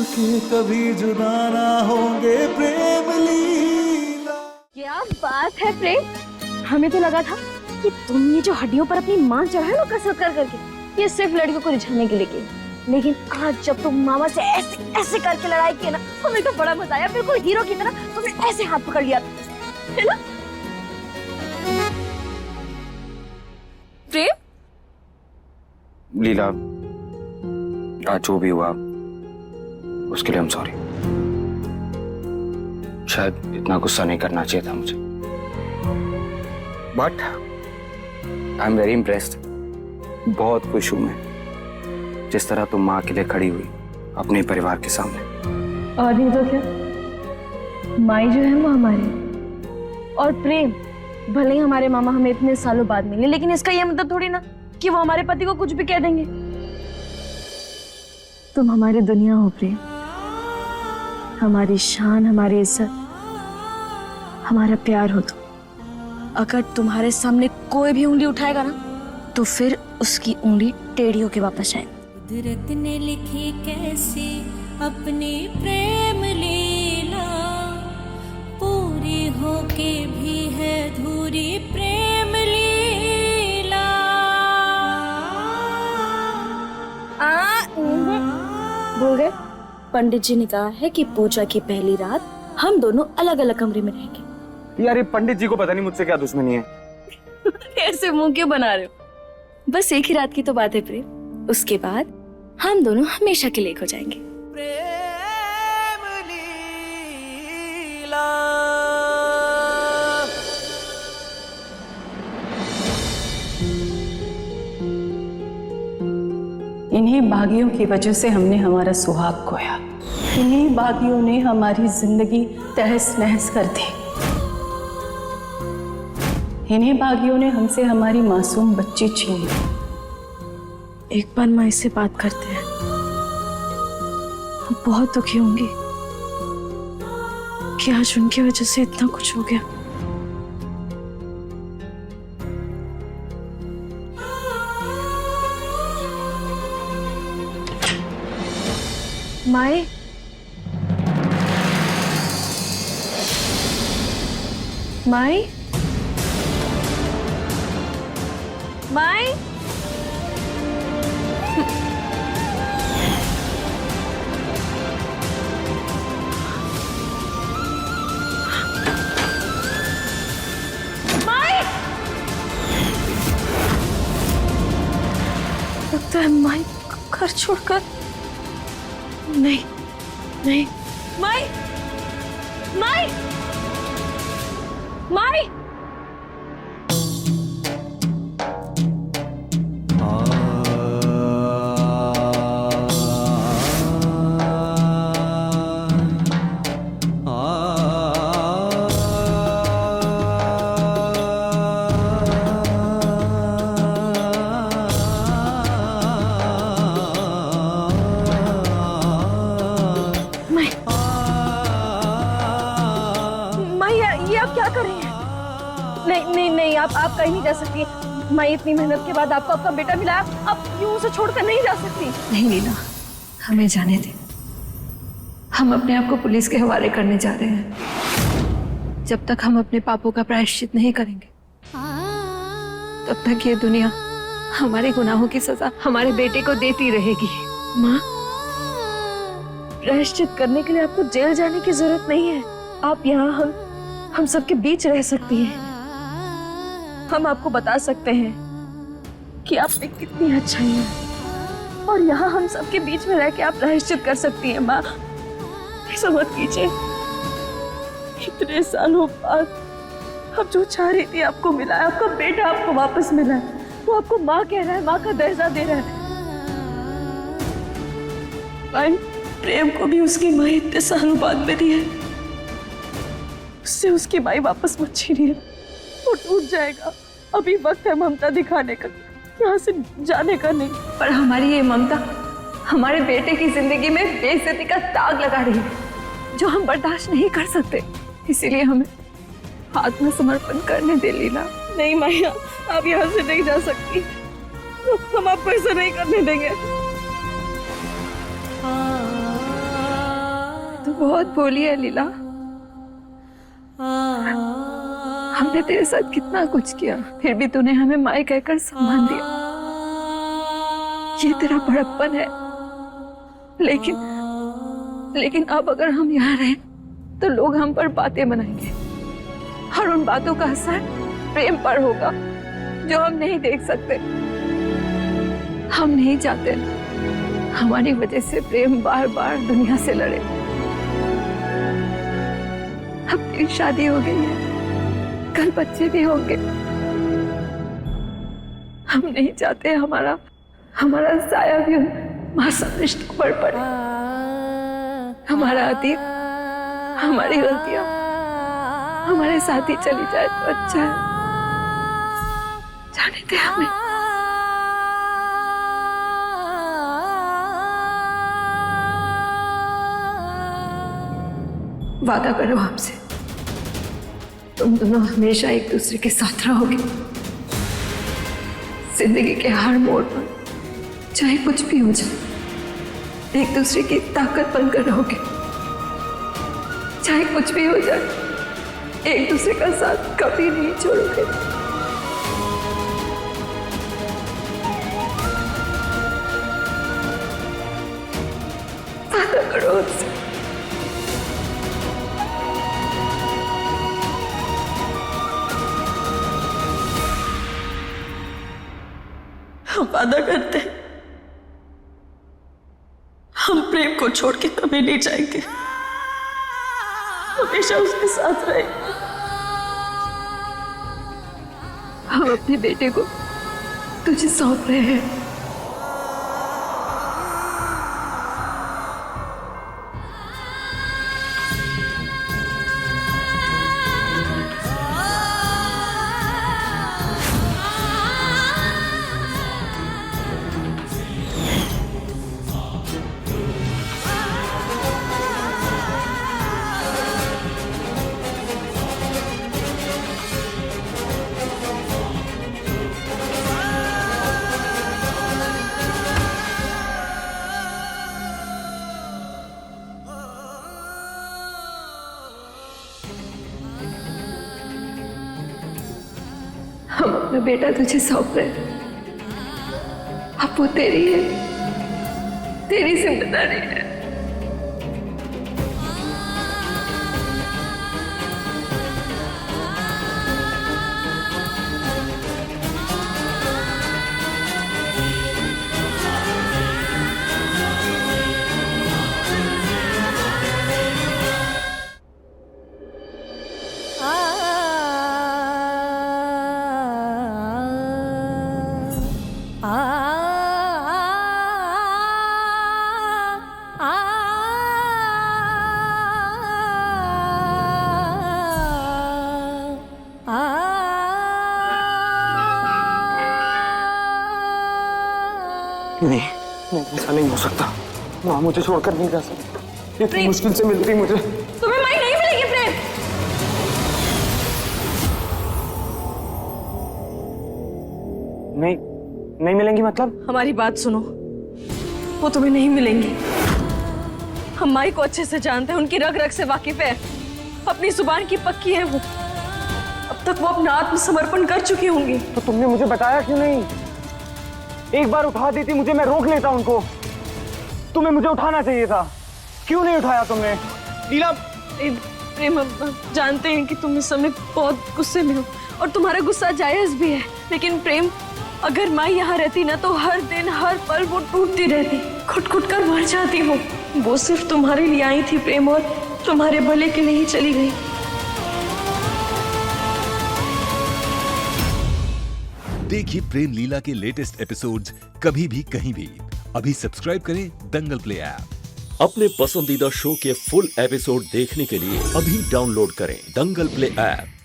के कभी जुदा ना होंगे प्रेम लीला। क्या बात है प्रेम, हमें तो लगा था कि तुम ये जो हड्डियों पर अपनी मां चढ़ाए ना कसरत कर करके, ये सिर्फ लड़कियों को रिझाने के लिए की, लेकिन आज जब तुम मामा से ऐसे ऐसे करके लड़ाई की ना, हमें तो बड़ा मजा आया। बिल्कुल हीरो की तरह तुमने ऐसे हाथ पकड़ लिया, है ना प्रेम? लीला, आज जो भी हुआ उसके लिए हम सॉरी। शायद इतना गुस्सा नहीं करना चाहिए था मुझे, but I am very impressed. बहुत खुश हूं मैं जिस तरह तुम माँ के लिए खड़ी हुई अपने परिवार के सामने। और नहीं तो क्या, माई जो है वो हमारी, और प्रेम भले ही हमारे मामा हमें इतने सालों बाद मिले, लेकिन इसका ये मतलब थोड़ी ना कि वो हमारे पति को कुछ भी कह देंगे। तुम हमारी दुनिया हो प्रेम, हमारी शान, हमारी इज्जत, हमारा प्यार हो तुम। अगर तुम्हारे सामने कोई भी उंगली उठाएगा ना, तो फिर उसकी उंगली टेढ़ी होके वापस आए। कुदरत ने लिखी कैसी अपनी प्रेम लीला, पूरी होके भी है अधूरी प्रेम लीला। भूल गए? पंडित जी ने कहा है कि पूजा की पहली रात हम दोनों अलग अलग कमरे में रहेंगे। यार ये पंडित जी को पता नहीं मुझसे क्या दुश्मनी है। ऐसे मुंह क्यों बना रहे हो? बस एक ही रात की तो बात है प्रेम, उसके बाद हम दोनों हमेशा के लिए हो जाएंगे। प्रेम लीला। इन्हीं बागियों की वजह से हमने हमारा सुहाग खोया। इन्हीं बागियों ने हमारी जिंदगी तहस नहस कर दी। इन्हीं बागियों ने हमसे हमारी मासूम बच्ची छीन ली। एक बार माँ से बात करते हैं, वो बहुत दुखी होंगी कि आज उनकी वजह से इतना कुछ हो गया। माए, माए, माए, लगता है माई घर छोड़कर नहीं, नहीं, माई, माई, माई। नहीं नहीं नहीं, आप कहीं नहीं जा सकती। मैं इतनी मेहनत के बाद आपको आपका बेटा मिला, आप यूं उसे छोड़कर नहीं जा सकती। नहीं लीला, हमें जाने दे। हम अपने आप को पुलिस के हवाले करने जा रहे हैं। जब तक हम अपने पापों का प्रायश्चित नहीं करेंगे, तब तक ये दुनिया हमारे गुनाहों की सजा हमारे बेटे को देती रहेगी। माँ, प्रायश्चित करने के लिए आपको जेल जाने की जरूरत नहीं है। आप यहाँ हम सबके बीच रह सकती हैं। हम आपको बता सकते हैं कि आप में कितनी अच्छाई है, और यहाँ हम सबके बीच में रह के आप प्रायश्चित कर सकती हैं। माँ, ऐसा मत कीजिए। इतने सालों बाद अब जो चाह रही थी आपको मिला है, आपका बेटा आपको वापस मिला है। वो आपको माँ कह रहा है, माँ का दर्जा दे रहा है। भाई, प्रेम को भी उसकी माँ इतने सालों बाद मिली है, उससे उसकी माँ वापस मत छीनिए, वो टूट जाएगा। अभी वक्त है ममता दिखाने का, यहाँ से जाने का नहीं। पर हमारी ये ममता हमारे बेटे की जिंदगी में बेइज्जती का दाग लगा रही है, जो हम बर्दाश्त नहीं कर सकते। इसीलिए हमें आत्मसमर्पण करने दे लीला। नहीं माया, आप यहाँ से नहीं जा सकती। हम आपको ऐसा नहीं करने देंगे। बहुत भोली है लीला। हमने तेरे साथ कितना कुछ किया, फिर भी तूने हमें माई कहकर सम्मान दिया। ये तेरा बड़प्पन है। लेकिन अब अगर हम यहाँ रहें तो लोग हम पर बातें बनाएंगे और उन बातों का असर प्रेम पर होगा जो हम नहीं देख सकते। हम नहीं चाहते हमारी वजह से प्रेम बार बार दुनिया से लड़े। अब तेरी शादी हो गई है, कल बच्चे भी होंगे। हम नहीं चाहते हमारा साया भी उन मासूम रिश्तों पर पड़े। हमारा अतीत, हमारी गलतियां हमारे साथ ही चली जाए तो अच्छा है। जाने दे हमें। वादा करो हमसे, तुम दोनों हमेशा एक दूसरे के साथ रहोगे। जिंदगी के हर मोड़ पर चाहे कुछ भी हो जाए, एक दूसरे की ताकत बनकर रहोगे। चाहे कुछ भी हो जाए, एक दूसरे का साथ कभी नहीं छोड़ोगे। वादा करो हमसे। हम वादा करते हैं, हम प्रेम को छोड़ के कभी नहीं जाएंगे, हमेशा उसके साथ रहेंगे। हम अपने बेटे को तुझे सौंप रहे हैं। हम अपना बेटा तुझे सौंप रहे हैं। अब वो तेरी है, तेरी जिम्मेदारी है। नहीं, ऐसा नहीं हो सकता। माँ मुझे छोड़कर नहीं जा सकती। इतनी मुश्किल से मिलती मुझे। तुम्हें माई नहीं मिलेगी प्रेम। नहीं मिलेंगी मतलब? हमारी बात सुनो, वो तुम्हें नहीं मिलेंगी। हम माई को अच्छे से जानते हैं, उनकी रग रग से वाकिफ है, अपनी जुबान की पक्की है वो। अब तक वो अपना आत्मसमर्पण कर चुकी होंगी। तो तुमने मुझे बताया क्यों नहीं? एक बार उठा दी थी मुझे, मैं रोक लेता उनको। तुम्हें मुझे उठाना चाहिए था, क्यों नहीं उठाया तुमने? लीला, प्रेम, हम जानते हैं कि तुम इस समय बहुत गुस्से में हो और तुम्हारा गुस्सा जायज भी है, लेकिन प्रेम, अगर माँ यहाँ रहती ना तो हर दिन हर पल वो टूटती रहती, घुट घुट कर मर जाती। वो सिर्फ तुम्हारे लिए आई थी प्रेम, और तुम्हारे भले के लिए ही चली गई। देखिए प्रेम लीला के लेटेस्ट एपिसोड्स कभी भी कहीं भी। अभी सब्सक्राइब करें दंगल प्ले ऐप। अपने पसंदीदा शो के फुल एपिसोड देखने के लिए अभी डाउनलोड करें दंगल प्ले ऐप।